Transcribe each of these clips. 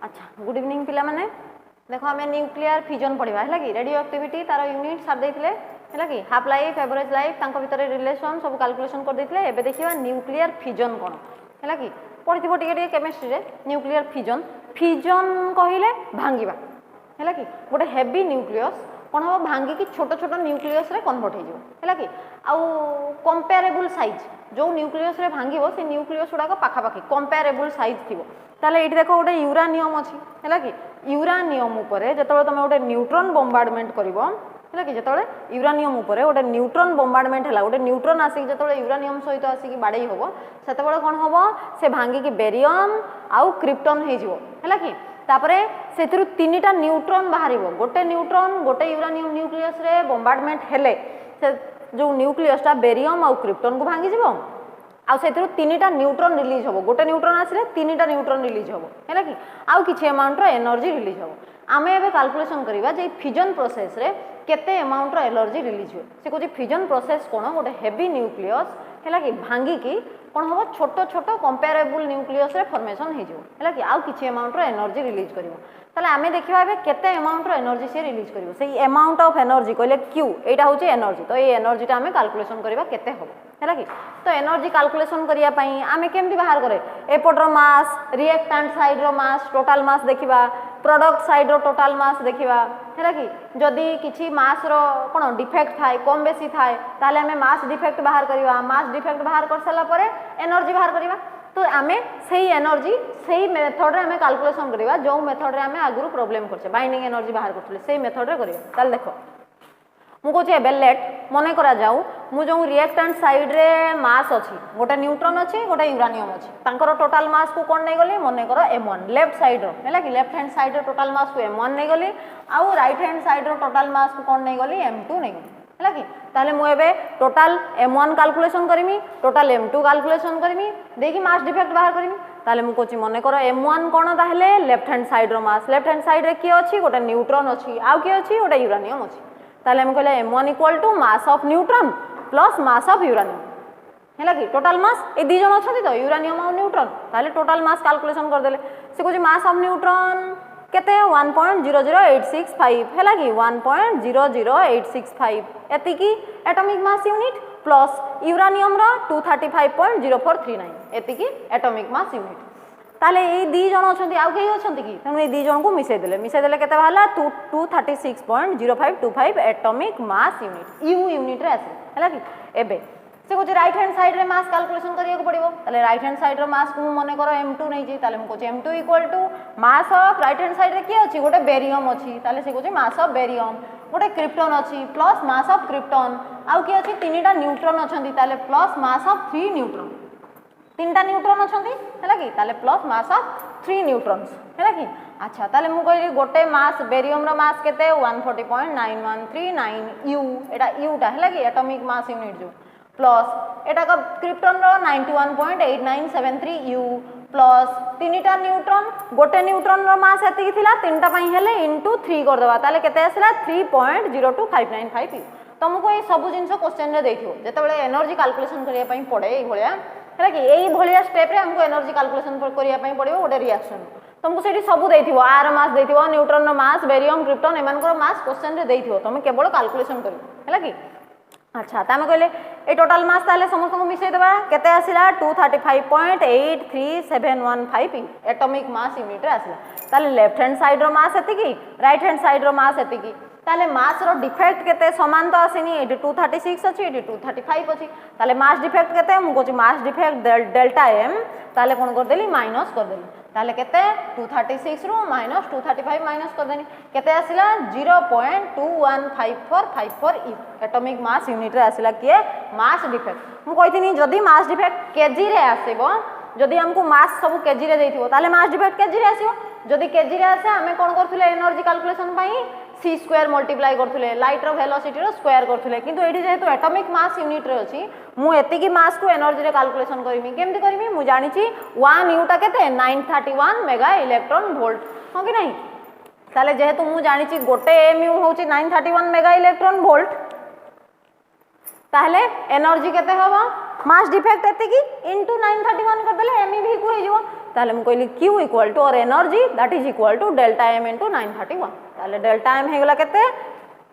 अच्छा good evening पिला माने देखो आम न्यूक्लियर फिजन पढ़ा है कि रेडियो एक्टिविटी तार यूनिट सारी देते है कि हाफ लाइफ एवरेज लाइफ भितर रिलेसन सब कैलकुलेशन कर देते एबे देखिए न्यूक्लियर फिजन कौन है कि पढ़ी टे केमिस्ट्री न्यूक्लियर फिजन फिजन कहले भांगा है कि गोटे हेवी न्यूक्लियस कौन हम भांगिकी छोट छोट न्यूक्लियस रे कन्वर्ट हो कि आउ कंपेरेबल साइज जो न्यूक्लियस रे भांगिबो से न्यूक्लियस गुड़ाक पाखापाखि कंपेरेबल साइज थी ताले ये देखो गोटे यूरानियम अच्छी है कि यूरानियम उपरे जिते तुम गोटे न्यूट्रन बम्बार्डमेंट कर कि जिते यूरानियम उपरे गोटे न्यूट्रन बम्बार्डमेंट है गोटे न्यूट्रन आसिक जो यूरानियम सहित आसिक बाड़े हम से कौन हम से भांगिकी बेरियम आउ क्रिप्टन है कि तापरे से तीनटा न्यूट्रन बाहर गोटे न्यूट्रन गोटे यूरानियम न्यूक्लियस रे बम्बार्डमेंट हेले से जो न्यूक्लियसटा बेरियम आउ क्रिप्टन को भांगी जीवो आउ से तीनटा न्यूट्रन रिलीज हम गोटे न्यूट्रन आसिले तीनटा न्यूट्रन रिलीज हम है कि आउ किछि अमाउंट एनर्जी रिलीज हम आमे एबे कैलकुलेशन करिबा जे फिजन प्रोसेस रे केते अमाउंट एनर्जी रिलीज हुए से कहूँ फिजन प्रोसेस कौन गोटे हेवी न्यूक्लियस है कि भांगिकी कौन हम छोट छोट कंपेरेबल न्यूक्लियस रे फॉर्मेशन है कि आउ किछि अमाउंट एनर्जी रिलीज करिवो ताले आमे देखिबा एबे केते अमाउंट एनर्जी से रिलीज करिवो से अमाउंट ऑफ एनर्जी कहले क्यू एटा होची एनर्जी तो ये एनर्जीटा आमे कैलकुलेशन करिबा केते हो है कि तो एनर्जी कैलकुलेशन करिया पई आमे केमती बाहर करे एपटर मास रिएक्टेंट साइड रो मास टोटल मास देखिबा प्रोडक्ट साइड रो टोटल मास देखिबा है कि जदि किछि मास रो कोन डिफेक्ट थाए कम बेसी थाए ताले आमे मास डिफेक्ट बाहर करिबा मास डिफेक्ट बाहर कर सला परे एनर्जी बाहर करिबा तो आमे सही एनर्जी सही मेथड रे आमे कैलकुलेशन करिबा जो मेथड रे आमे आगुरु प्रॉब्लम करछे बाइंडिंग एनर्जी बाहर करथले सही मेथड रे करिबा ताले देखो मु कहूँ एबे लेट मन करा जाऊ मु जो रिएक्टेंट साइड रे मास अच्छी गोटे न्यूट्रन अच्छी गोटे यूरानियम अच्छी तांकर टोटल मास को कौन नहीं गली मन कर m1 लेफ्ट साइड रो है कि लेफ्ट हैंड साइड रो टोटल मास को m1 नहीं गली आउ राइट हैंड साइड रो टोटल मास को कौन नहीं गली m2 नहीं गली है कि ताले मु एबे टोटल m1 कैलकुलेशन करमी टोटल m2 कैलकुलेशन करमी देखि मास डिफेक्ट बाहर करमी ताले मु कहूँ मन कर m1 कौन ताहले लेफ्ट हैंड साइड रो मास लेफ्ट हैंड साइड रे किए अच्छी गोटे न्यूट्रन अच्छी आउ किए अच्छी गोटे यूरानियम अच्छी ताले हम कहले m1 equal to mass of neutron plus mass of uranium है कि टोटल मास ये दी जन अच्छा तो यूरानियम और न्यूट्रन ताले टोटल मास कैलकुलेशन करदे से कहूँ मास ऑफ न्यूट्रन केते 1.00865 है कि 1.00865 एति की atomic mass unit plus uranium रो 235.0439 एति की एटॉमिक मास यूनिट ताले ये दी जन अच्छे आउ कई अच्छा कि तेणु ये दी जन को मिसेदेले केते बाहला 236.0525 atomic mass unit you unit रे आसे है कि एबे से कहूँ राइट हैंड साइड रे मास कैलकुलेशन करिया पड़ो ताले राइट हैंड साइड रो मास को मन कर m2 नहीं ताले हम कहूँ m2 equal to mass of right hand side रे किए अच्छी गोटे बेरियम अच्छी ताले से कहूँ मास ऑफ बेरियम गोटे क्रिप्टन अच्छी प्लस मास ऑफ क्रिप्टन आउ किए अच्छी तीनटा न्यूट्रन अच्छी ताले प्लस मास ऑफ 3 न्यूट्रन तीनटा न्यूट्रन अच्छी है कि ताले प्लस मास ऑफ 3 न्यूट्रन्स है कि अच्छा ताले मु कहली गोटे मास बेरियम रो मास केते 140.9139 यू एटा यूटा है कि एटॉमिक मास यूनिट जो प्लस एटा का क्रिप्टन रो 91.8973 यू प्लस तीनटा न्यूट्रन गोटे न्यूट्रन रो मास एति थिला तीनटा पई हेले इनटू 3 कर देबा ताले केते आसला 3.02595 यू तुमको ये सब जिनस क्वेश्चन रे देथियो जेते बेले एनर्जी कैलकुलेशन करिया पई पड़े ए भलिया है कि यही भाया स्टेप रे हमको एनर्जी कैलकुलेशन करिया पड़ो गोटे रिएक्शन तुमको से सब देथिबो आर मास देथिबो न्यूट्रन रो मास बेरियम क्रिप्टन एमानकर मास क्वेश्चन रे देथिबो तुम केवल कैलकुलेशन करियो है कि अच्छा तामे कहले ए टोटल मास ताले समस्त को मिसै देबा केते आसिला 235.83715 एटॉमिक मास यूनिट रे आसिला ताले लेफ्ट हैंड साइड रो मास एति की राइट हैंड साइड रो मास एति की ताले मास रो डिफेक्ट केते समान तो आसीनी एटी 236 अछि एटी 235 अछि ताले मास डिफेक्ट केते हम कहू मास डिफेक्ट डेल्टा m ताले कोन कर देली माइनस कर देली ताले केते 236 रो माइनस 235 माइनस कर देनी केते आसिला 0.215454 एटॉमिक मास यूनिट रे आसिला किए मास डिफेक्ट मु कहिथिनी जदी मास डिफेक्ट केजी रे आसीबो जदी हमको मास सब केजी रे देथिबो ताले मास डिफेक्ट केजी रे आसीबो जदी केजी रे आसे हमें कोन करथुले एनर्जी कैलकुलेशन पई c स्क्वायर मल्टीप्लाई करथुले लाइट रो वेलोसिटी रो स्क्वायर करथुले किंतु एठी जेहेतु एटॉमिक मास यूनिट रे अछि मु एति की मास को एनर्जी रे कैलकुलेशन करमी केमति करमी मु जानि छी 1 यू टा केते 931 मेगा इलेक्ट्रॉन वोल्ट हो कि नहीं ताले जेहेतु मु जानि छी गोटे mu होची 931 मेगा इलेक्ट्रॉन वोल्ट ताहले एनर्जी केते हबो मास डिफेक्ट एतिकी इंटू 931 करदेले एमईवी को हो ताले मु कहली Q इक्वल टू और energy that is equal to delta M into 931 ताले डेल्टा एम हेगला केते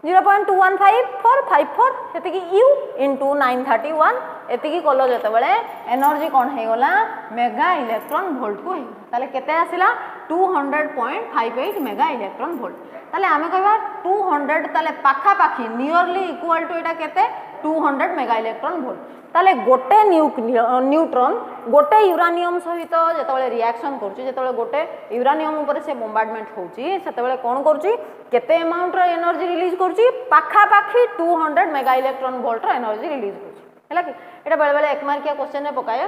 0.215454 एतिकी U इंटू 931 एतिकी कलो जते बेले एनर्जी कोन हेगला मेगा इलेक्ट्रॉन वोल्ट को हेगला ताले केते आसिला 200.58 मेगा इलेक्ट्रॉन वोल्ट ताले आमे कहबा 200 ताले पाखा पाखी नियरली इक्वल टू एटा केते 200 मेगा इलेक्ट्रॉन वोल्ट ताले गोटे न्यूट्रॉन गोटे यूरानियम सहित जेतबेले रिएक्शन करछि जेतबेले गोटे यूरानियम ऊपर से बोम्बार्डमेंट होछि सेतबेले कोन करछि केते अमाउंट रो एनर्जी रिलीज करछि पाखा पाखी 200 मेगा इलेक्ट्रॉन वोल्ट रो एनर्जी रिलीज करछि हैला कि एटा बेले बेले एक मार्किया क्वेश्चन ने पकाय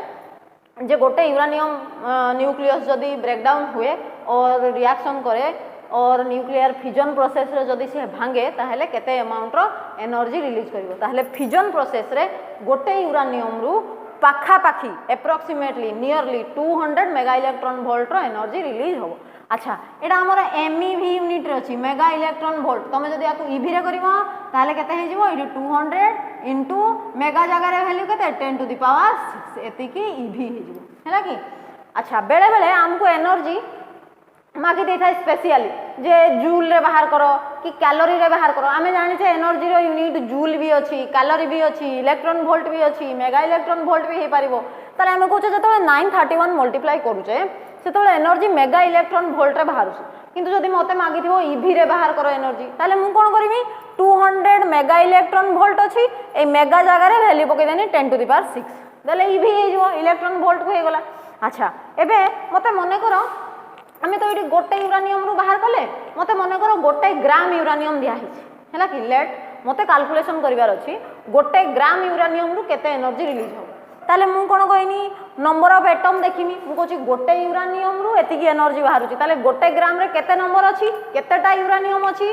जे गोटे यूरानियम न्यूक्लियस जदी ब्रेकडाउन हुए और रिएक्शन करे और न्यूक्लियर फिजन प्रोसेस रे जदी से भांगे ताहले केते अमाउंट रो एनर्जी रिलीज करिवो ताहले फिजन प्रोसेस रे गोटे यूरानियम रु पाखा पाखी approximately nearly 200 mega electron volt रो एनर्जी रिलीज होबो अच्छा एटा हमर एमईवी यूनिट रे अछि मेगा इलेक्ट्रॉन वोल्ट तमे जदी याकू ईवी रे करिवो ताहले केते हे जिवो इडी 200 इनटू मेगा जगह रे वैल्यू केते 10 टू द पावर 6 एतिकी ईवी हे जिवो हैला कि अच्छा बेले बेले हमको एनर्जी मागी दे था स्पेशली जे जूल रे बाहर करो कि कैलोरी रे बाहर करो आमे जानि छे एनर्जी रो यूनिट जूल भी अछि कैलोरी भी अछि इलेक्ट्रॉन वोल्ट भी अछि मेगा इलेक्ट्रॉन वोल्ट भी हे पारिबो ताले आमे कहूचे जतले 931 मल्टीप्लाई करूचे सेतले एनर्जी मेगा इलेक्ट्रॉन वोल्ट रे बाहर किंतु जदी मते मागी थिबो ईवी रे बाहर करो एनर्जी ताले मु कोन करबी 200 मेगा इलेक्ट्रॉन वोल्ट अछि ए मेगा जगह रे वैल्यू पके देनी 10 टू द पावर 6 देले ईवी हे जो इलेक्ट्रॉन वोल्ट को हे गला अच्छा एबे मते मने करो आमे तो ये गोटे यूरानियम रु बाहर कले मते मने करो गोटे ग्राम यूरानियम दिया हिची हैला कि लेट मते कैलकुलेशन करिवार अछि गोटे ग्राम यूरानियम रु केते एनर्जी रिलीज हो ताले मु कोन कहनी नंबर ऑफ एटम देखिमी मु कहछि गोटे यूरानियम रु एतिकी एनर्जी बाहर अछि ताले गोटे ग्राम रे केते नंबर अछि केतेटा यूरानियम अछि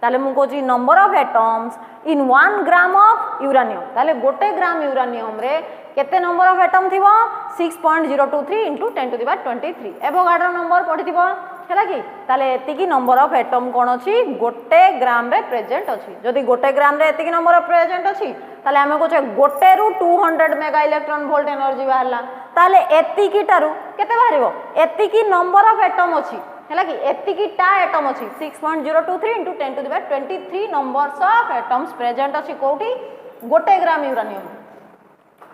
ताले मु कहछि number of atoms in 1 gram of uranium ताले गोटे ग्राम यूरानियम रे केते नंबर ऑफ एटम थिबो 6.023 into 10 to the power 23 Avogadro number पढिथिबो हैला कि ताले एतिकी नंबर ऑफ एटम कोन अछि गोटे ग्राम रे प्रेजेंट अछि जदी गोटे ग्राम रे एतिकी नंबर ऑफ प्रेजेंट अछि ताले हमें कहछे गोटे रु 200 मेगा इलेक्ट्रॉन वोल्ट एनर्जी बाहरला ताले एतिकी टारु केते बाहरिबो एतिकी नंबर ऑफ एटम अछि हैला कि एतिकी टा एटम अछि 6.023 into 10 to the power 23 numbers of atoms present अछि कोठी गोटे ग्राम यूरानियम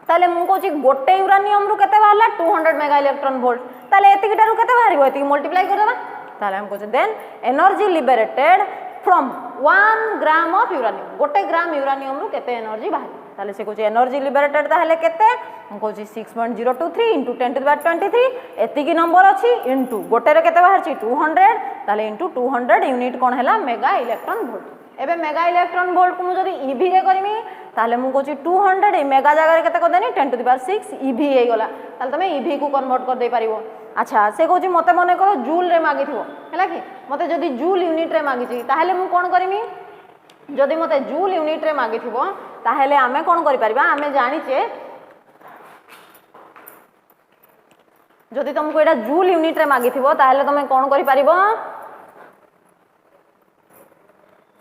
ताले मु कहछि गोटे यूरानियम रु केते बाहरला 200 मेगा इलेक्ट्रॉन वोल्ट ताले एतिकी टारु केते बाहरिबो एतिकी मल्टीप्लाई कर देबा ताले हम कहछि then energy liberated from 1 gram of uranium गोटे ग्राम यूरानियम रु केते एनर्जी बाहर ताले से कहछि एनर्जी लिबरेटेड ताले केते हम कहछि 6.023 इनटू 10 टू द पावर 23 एतिकी नंबर अछि इनटू गोटे रे केते बाहर छि 200 ताले इनटू 200 यूनिट कोन हैला मेगा इलेक्ट्रॉन वोल्ट एबे मेगा इलेक्ट्रॉन वोल्ट को मु जदी ईवी रे करमी ताले मु कहछि 200 ए मेगा जगह रे केते कर देनी 10 टू द पावर 6 ईवी हे गला ताले तमे ईवी को कन्वर्ट कर दे पारिबो अच्छा से कहछि मते मने करो जूल रे मागी थिबो हैला कि मते जदी जूल यूनिट रे मागी छि ताहेले मु कोन करमी जदी मते जूल यूनिट रे मागी थिबो ताहेले आमे कोन करि परिबा आमे जानि छे जदी तुमको एटा जूल यूनिट रे मागी थिबो ताहेले तमे कोन करि परिबो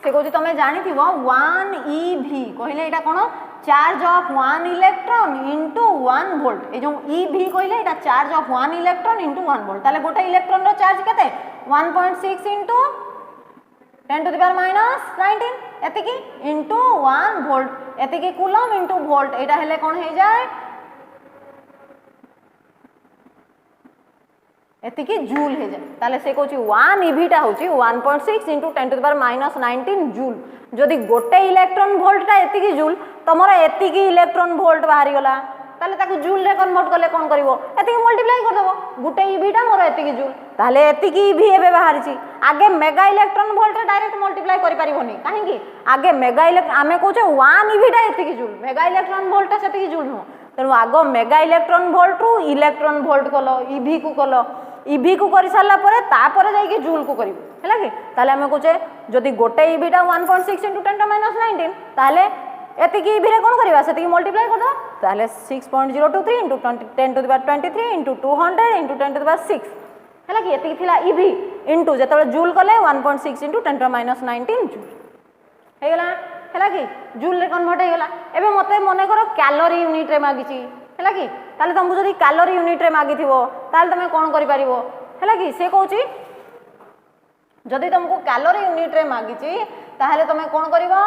से कहछि तमे जानि थिबो 1 ईवी कहले एटा कोन charge of 1 electron into 1 volt ए जो ईवी कहले एटा charge of 1 electron into 1 volt ताले गोटे इलेक्ट्रॉन रो चार्ज केते 1.6 इनटू 10 टू द पावर -19 एतिकी इनटू 1 वोल्ट एतिकी कूलम इनटू वोल्ट एटा हेले कोन हे जाय एतिकी जूल हे जाय ताले से कहछि 1 ईवी टा होछि 1.6 into 10 to the power -19 joule जदी गोटे इलेक्ट्रॉन वोल्ट टा एतिकी जूल तमरा एतिकी इलेक्ट्रॉन वोल्ट बाहरी गला ताले ताकू जूल रे कन्वर्ट करले कोन करिवो एतिकी मल्टीप्लाई कर देबो गोटे ईवी टा मोर एतिकी जूल ताले एतिकी ईवी एबे बाहरी छि आगे मेगा इलेक्ट्रॉन वोल्ट रे डायरेक्ट मल्टीप्लाई करि परिबोनी काहे कि आगे मेगा इलेक्ट्रॉन आमे कहछे 1 ईवी टा एतिकी जूल मेगा इलेक्ट्रॉन वोल्ट टा सेतिकी जूल नो तेनु आगो मेगा इलेक्ट्रॉन वोल्ट रु इलेक्ट्रॉन वोल्ट कलो ईवी को कलो ईवी को करि साला परे तापरे जाई कि जूल को करिवो हैला कि ताले हमें कहछे जदी गोटे ईवी टा 1.6 इनटू 10 टू -19 ताले एतिकी ईवी रे कोन करिवा सेतिकी मल्टीप्लाई कर दो ताले 6.023 into 10 to the power 23 into 200 into 10 to the power 6 हैला कि एतिकी थिला ईवी इनटू जेतले जूल कले 1.6 इनटू 10 टू -19 जूल हे गेला है कि जूल रे कन्वर्ट हो गला एबे मते मने करो कैलोरी यूनिट रे मागिची है कि ताले तुमको जदी कैलोरी यूनिट रे मागी थिवो ताले तुम कोन करि परिवो है कि से कहूची जदी तुमको कैलोरी यूनिट रे मागिची ताहले तुम कोन करिवो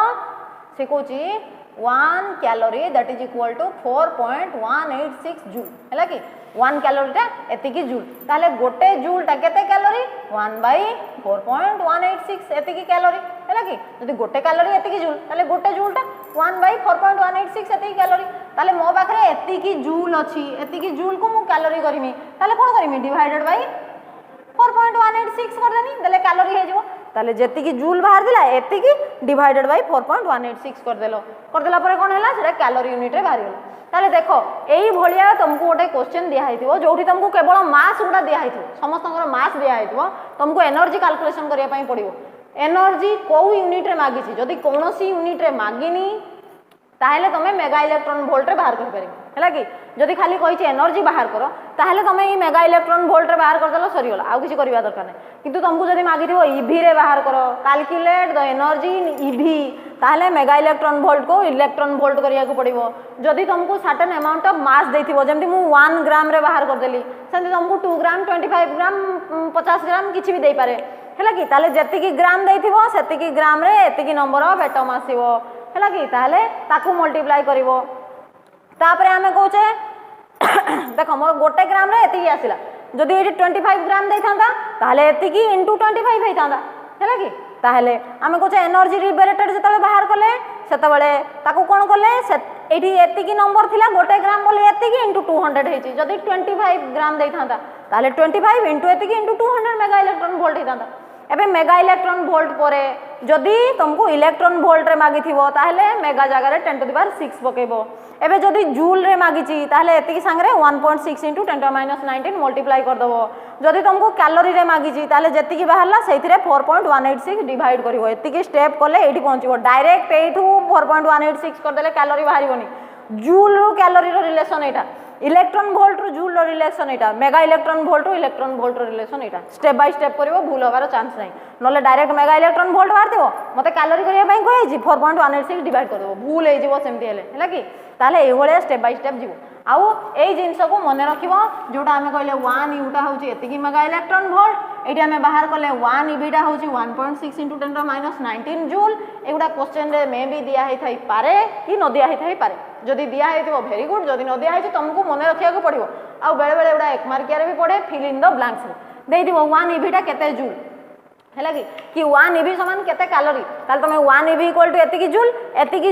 से कहूची 1 calorie that is equal to 4.186 joule है कि 1 कैलोरी टा एतिकी जूल ताहले गोटे जूल टा केते कैलोरी 1/4.186 एतिकी कैलोरी है कि जदी गोटे कैलोरी एतिकी जूल ताहले गोटे जूल टा 1/4.186 एतिकी कैलोरी ताहले मो पाखरे एतिकी जूल अछि एतिकी जूल को मु कैलोरी करमी ताहले कोन करमी डिवाइडेड बाय 4.186 कर देनी देले कैलोरी हे जो ताले जेतिकी जूल बाहर दिला एतिकी डिवाइडेड बाय 4.186 कर देला परे कोन हैला सेटा कैलोरी यूनिट रे बाहर गेला ताले देखो एई भलिया तुमको गोटे क्वेश्चन दिया हैथिवो जोठी तुमको केवल मास गुडा दिया हैथिवो समस्तଙ୍କର मास दिया हैथिवो तुमको एनर्जी कैलकुलेशन करिया पई पड़िवो एनर्जी को यूनिट रे मागिछि जदी कोनोसी यूनिट रे मागिनी ताहले तुम मेगा इलेक्ट्रॉन वोल्ट रे बाहर कर परिबो हैला कि जदी खाली कहिछि एनर्जी बाहर करो ताहले तुम ई मेगा इलेक्ट्रॉन वोल्ट रे बाहर कर देलो सरी गेला आ किछि करबा दरकार नै किंतु तुमको जदी मागी दिबो ईवी रे बाहर करो calculate the energy in EV ताहले मेगा इलेक्ट्रॉन वोल्ट को इलेक्ट्रॉन वोल्ट करिया को पड़िबो जदी तुमको सर्टेन अमाउंट ऑफ मास देथिबो जेमति मु 1 ग्राम रे बाहर कर देली सेंति तुमको 2 ग्राम 25 ग्राम 50 ग्राम किछि भी देई पारे हैला कि ताहले जेतिकी ग्राम देथिबो सेतिकी ग्राम रे एतिकी नंबर ऑफ एटम आसीबो हैला कि ताहले ताकू मल्टीप्लाई करिवो तापरे हमें कहूचे देखो मोर गोटे ग्राम रे एतिकी आसिला जदी एटी 25 ग्राम देई थांदा ताहले एतिकी इनटू 25 हेई थांदा हैला कि ताहले हमें कहूचे एनर्जी लिबरेटेड जतले बाहर कले सेतबेले ताकू कोन कले एटी एतिकी नंबर थिला गोटे ग्राम बोले एतिकी इनटू 200 हेची जदी 25 ग्राम देई थांदा ताहले 25 इनटू एतिकी इनटू 200 मेगा इलेक्ट्रॉन वोल्ट हेई थांदा एबे मेगा इलेक्ट्रॉन वोल्ट परे जदी तुमको इलेक्ट्रॉन वोल्ट रे मागी थिवो ताहले मेगा जगह रे 10 टू द पावर 6 पकेबो एबे जदी जूल रे मागीची ताहले एतिकी संगरे 1.6 into 10 to the minus 19 multiply कर दबो जदी तुमको कैलोरी रे मागीची ताहले जेतिकी बाहरला सेथिरे 4.186 डिवाइड करिवो एतिकी स्टेप करले एठी पहुंचबो डायरेक्ट एठू 4.186 कर देले calorie बाहरिबोनी joule row calorie row relation Etah electron volt row joule row relation Etah mega electron volt row electron volt row relation Etah step by step करिवो भूल होबार चांस नै नले डायरेक्ट मेगा इलेक्ट्रॉन वोल्ट बाहर देबो मते calorie करिया पई कहै छी 4.186 डिवाइड कर देबो भूल हे जीवो सेमति हेले हैला कि ताले ए भलिया स्टेप बाय स्टेप जीवो आउ एई जिंस को मने रखिबो जोटा हमें कहले 1 यूटा होची एतिकी मेगा इलेक्ट्रॉन वोल्ट एटी हमें बाहर करले 1 ईबीटा होची 1.6 into 10 to the minus 19 joule एगुडा क्वेश्चन रे मे भी दिया है थाई पारे कि न दिया है थाई पारे जदी दिया है तो वेरी गुड जदी न दिया है तो तुमको मने रखिया को पड़िबो आ बेले बेले एगुडा एक मार्किया रे भी पड़े फिल इन द ब्लैंक्स रे देई दिबो 1 ईबीटा केते जूल हैला कि 1 ईबी समान केते कैलोरी ताले तुम 1 ईबी इक्वल टू एतिकी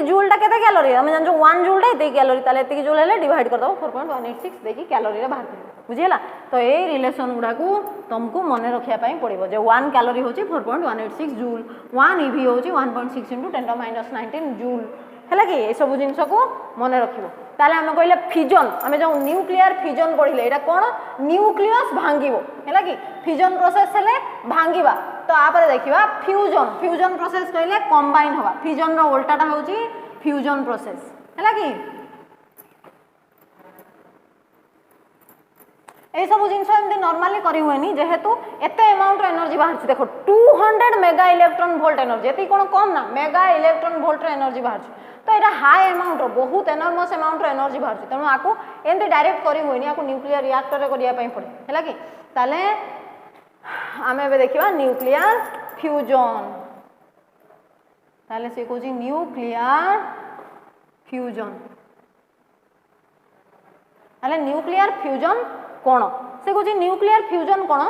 जूल टा केते कैलोरी हम जान जो 1 जूल टा एतिकी कैलोरी ताले एतिकी जूल हेले डिवाइड कर दो 4.186 देखि कैलोरी रे बाहर कर बुझियला तो ए रिलेशन गुडा को तुमको मने रखिया पई पड़िबो जे 1 कैलोरी होची 4.186 जूल 1 ईबी होची 1.6 into 10 to the minus 19 joule हैला कि ए सब जिंस को मने रखिबो ताले हम कहले फिजन हम जो न्यूक्लियर फिजन पढिले एटा कोन न्यूक्लियस भांगिबो हैला कि फिजन प्रोसेस हेले भांगिबा तो आपरे देखिबा फ्यूजन प्रोसेस कहले कंबाइन होबा फिजन रो उल्टाटा होची फ्यूजन प्रोसेस हैला कि ए सब जिंस एमती नॉर्मली करी हुएनी जेहेतु एते अमाउंट एनर्जी बाहर देखो 200 मेगा इलेक्ट्रॉन वोल्ट एनर्जी एती कोन कम ना मेगा इलेक्ट्रॉन वोल्ट एनर्जी बाहर तो एटा हाई अमाउंट बहुत एनॉर्मस अमाउंट एनर्जी बाहर तेणु आको एमती डायरेक्ट करी हुएनी आको न्यूक्लियर रिएक्टर रे करिया पई पड़े हैला कि ताले आमे बे देखिबा न्यूक्लियर फ्यूजन ताले से कोजी न्यूक्लियर फ्यूजन ताले न्यूक्लियर फ्यूजन कोन से कोजी न्यूक्लियर फ्यूजन कोन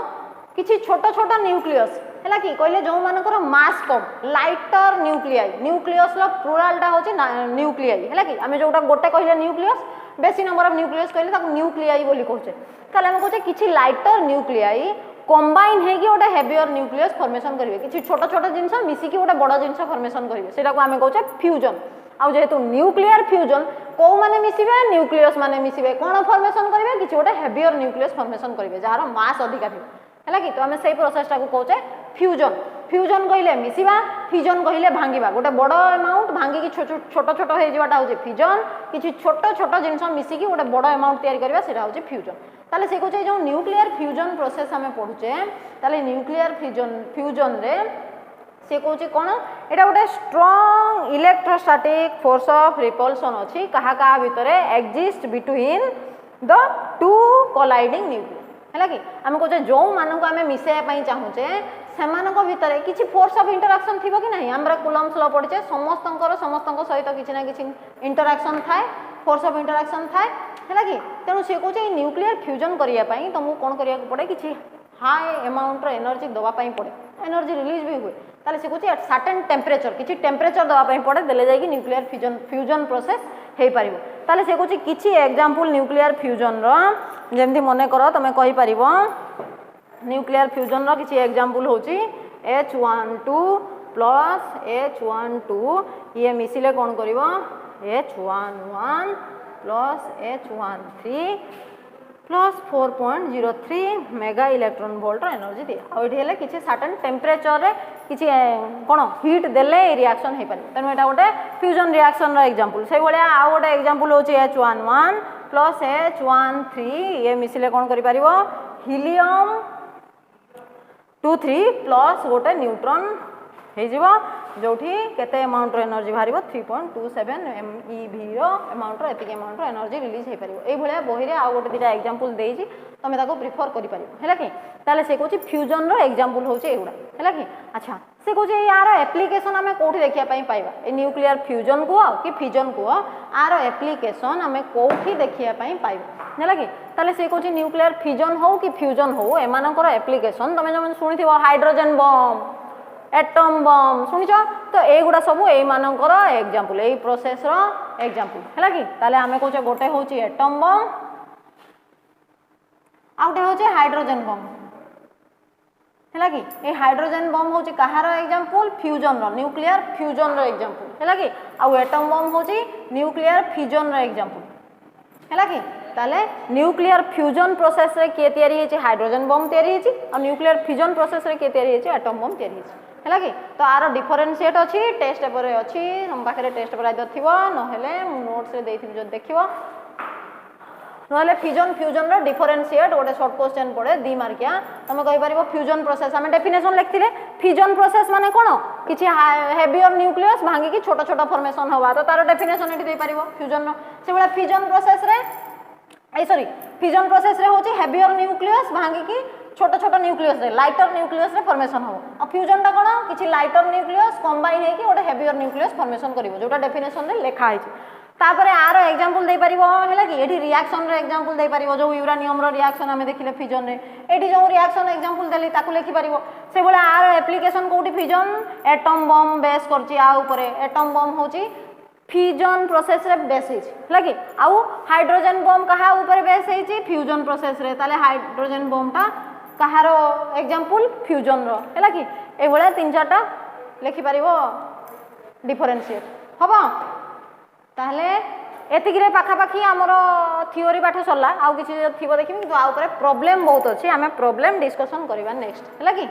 किछि छोट छोट न्यूक्लियस हैला कि कहले जो मानकर मास कम लाइटर न्यूक्लियस लो प्लुराल टा होची न्यूक्लियाई हैला कि हमें जोटा गोटे कहले न्यूक्लियस बेसी नंबर ऑफ न्यूक्लियस कहले ताको न्यूक्लियाई बोली कहछे ताले हम कहछे किछि लाइटर न्यूक्लियाई कंबाइन हे कि ओटा हेवियर न्यूक्लियस फॉर्मेशन करिवे किछि छोट छोट जिंस मिसी कि ओटा बड़ जिंस फॉर्मेशन करिवे सेटा को हमें कहछे फ्यूजन आ जेहेतु न्यूक्लियर फ्यूजन को माने मिसिबे न्यूक्लियस माने मिसिबे कोन फॉर्मेशन करिवे किछि ओटा हेवियर न्यूक्लियस फॉर्मेशन करिवे जार मास अधिका थिबे हैला कि तो हमें सही प्रोसेस टा को कहछे फ्यूजन कहले मिसिबा फिजन कहले भांगिबा गोटे बड़ अमाउंट भांगी कि छोट छोट हे जीवाटा होचे फिजन किछि छोट छोट जिंस मिसी कि गोटे बड़ अमाउंट तयारी करबा सेटा होचे फ्यूजन ताले से कहछे जो न्यूक्लियर फ्यूजन प्रोसेस हमें पढुचे ताले न्यूक्लियर फ्यूजन रे सी कौन एटा गोटे strong electrostatic force of repulsion अच्छी कहा कहा भितर exist between the two colliding nucleus है कि आम कहे जो मानक आम मिसेवाई चाहूचे से भितर किसी फोर्स ऑफ इंटरैक्शन थी कि नहीं आम कूलम्स लॉ पढ़े समस्त सहित किसी ना किसी इंटरैक्शन थाए फोर्स ऑफ इंटरैक्शन थाए है कि तेणु सी कहे न्यूक्लियर फ्यूजन करने तुमको कौन करा पड़े किसी हाई अमाउंट एनर्जी दवाई पड़े एनर्जी रिलीज भी हुए ताले से कहे सर्टेन टेम्परेचर किसी टेम्परेचर दवाई पड़े देले जाइए न्यूक्लियर फ्यूजन प्रोसेस हो पार ताले से कहे किसी एग्जांपल न्यूक्लियर फ्यूजन जमती मन कर तुम कहीपर न्यूक्लियर फ्यूजन किसी एग्जांपल होची H12 प्लस H12 ये मिसिले कौन कर H11 plus H13 plus 4.03 mega electron volt energy दिए आए किसी सर्टेन टेम्परेचर किसी कौन हिट देले रिएक्शन हो पारे तेणु यहाँ गोटे फ्यूजन रिएक्शन एग्जांपल से भाया आउ गोटे एग्जांपल होची H11 प्लस H13 ये मिसिले कौन कर हीलियम 23 प्लस गोटे न्यूट्रॉन हो जो केते अमाउंट एनर्जी बाहर 3.27 MeV अमाउंट एति अमाउंट एनर्जी रिलीज हो पार ये बही में आउ गोटे दुटा एग्जांपल देती तुम ताको प्रिफर कर कि ताले से कहे फ्यूजन एग्जांपल होचे एगुड़ा है कि अच्छा से कहे यार एप्लिकेशन आम कौटी देखा पाइबा ए न्यूक्लियर फ्यूजन को कि फिजन को आर एप्लिकेशन आम कौटी देखा पाइबा है कि ताले से कहे न्यूक्लियर फिजन हो कि फ्यूजन हो एमानकर एप्लिकेशन तुम जो शुणी हाइड्रोजन बम एटम बम शुणिच तो युवा सब यहींकर एग्जांपल यही प्रोसेस एग्जांपल है कि ताले आम कहे गोटे हूँ एटम बम आ गोटे हूँ हाइड्रोजन बम है कि ये हाइड्रोजन बम हूँ कहार example fusion nuclear fusion example है कि आउ एटम बम हूँ न्यूक्लियर फिजन एग्जांपल है कि ताले न्यूक्लियर फ्यूजन प्रोसेस रे किए तैयारी होची हाइड्रोजन बम तैयारी होची और न्यूक्लियर फ्यूजन प्रोसेस रे किए तैयारी होची एटम बम तैयारी होची है कि तो आर डिफरेंशिएट अच्छी टेस्ट पेपर अच्छी हम पाखे टेस्ट पेपर आदि थी ना नोट्स रे देथिबि जो देखिबो ना फिजन फ्यूजन रो डिफरेंशिएट गोटे शॉर्ट क्वेश्चन पड़े 2 मार्किया तुम कहि परिबो फ्यूजन प्रोसेस आम डेफिनेशन लिखथिले फिजन प्रोसेस माने कोन किछि हेवियर न्यूक्लियस भांगी की छोट छोट फॉर्मेशन होबा तो तार डेफिनेशन एठी दे परिबो फ्यूजन रो से बडा फिजन प्रोसेस रे सॉरी फिजन प्रोसेस रे होची हेवियर न्यूक्लियस भांगी की छोट छोट न्यूक्लियस रे लाइटर न्यूक्लियस रे फॉर्मेशन हो और फ्यूजन टा कोन किछि लाइटर न्यूक्लियस कंबाइन हे कि गोटे हेवियर न्यूक्लियस फॉर्मेशन करिवो जोटा डेफिनेशन रे लिखा है तापर आर एग्जांपल दे परिबो हैला कि एठी रिएक्शन रे एग्जांपल दे परिबो जो यूरानियम रो रिएक्शन हमें देखिले फिजन रे एठी जो रिएक्शन एग्जांपल देली ताकू लिखि परिबो से बोले आर एप्लीकेशन कोठी फिजन एटम बम बेस करची आ ऊपर एटम बम होची फिजन प्रोसेस रे बेसिस लगी आउ हाइड्रोजन बम कहा ऊपर बेस हेची फ्यूजन प्रोसेस रे ताले हाइड्रोजन बम टा कहार एग्जांपल फ्यूजन रो हैला कि ए बोले 3-4टा लिखि परिबो डिफरेंशिएट हबो ताहले एतिकिरे पाखापाखी आमर थियोरी पाठ सरला आउ किछि थीबो देखिबि किंतु आ ऊपर प्रॉब्लम बहुत अछि आमे प्रॉब्लम डिस्कशन करबा नेक्स्ट हैला कि